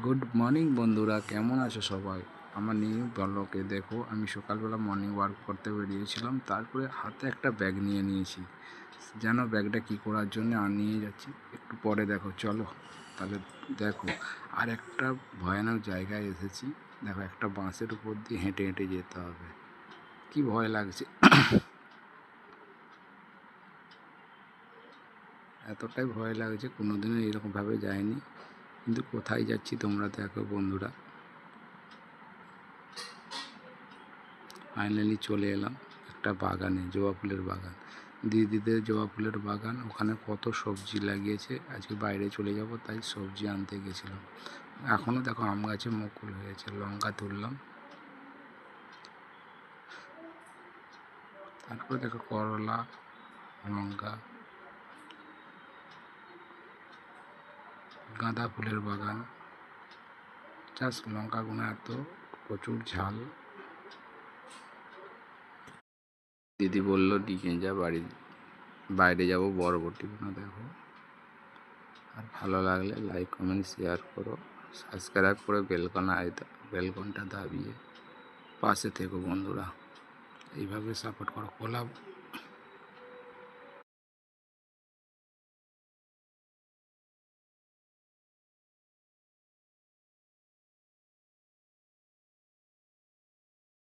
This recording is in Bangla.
গুড মর্নিং বন্ধুরা, কেমন আছো সবাই? আমার নিউ ব্লগে দেখো, আমি সকালবেলা মর্নিং ওয়াক করতে বেরিয়েছিলাম। তারপরে হাতে একটা ব্যাগ নিয়ে নিয়েছি। যেন ব্যাগটা কী করার জন্য আর নিয়ে যাচ্ছি একটু পরে দেখো, চলো তাহলে দেখো। আর একটা ভয়ানক জায়গায় এসেছি। দেখো, একটা বাঁশের উপর দিয়ে হেঁটে হেঁটে যেতে হবে। কি ভয় লাগছে! এতটাই ভয় লাগছে, কোনোদিনও এরকমভাবে যায়নি। কিন্তু কোথায় যাচ্ছি তোমরা দেখো বন্ধুরা। ফাইনালি চলে এলাম একটা বাগানে, জবা ফুলের বাগান। দিদিদের জবা ফুলের বাগান, ওখানে কত সবজি লাগিয়েছে। আজকে বাইরে চলে যাব, তাই সবজি আনতে গেছিলাম। এখনও দেখো আম গাছে মুকুল হয়েছে। লঙ্কা তুললাম, তারপরে দেখো করলা, লঙ্কা, গাঁদা ফুলের বাগান। চাষ লঙ্কাগুলো এত প্রচুর ঝাল। দিদি বললো নিয়ে যা বাইরে যাব বরবটি গুলো দেখো। আর ভালো লাগলে লাইক কমেন্ট শেয়ার করো, সাবস্ক্রাইব করে বেলকনটা দাবিয়ে পাশে থেকো বন্ধুরা। এইভাবে সাপোর্ট করো।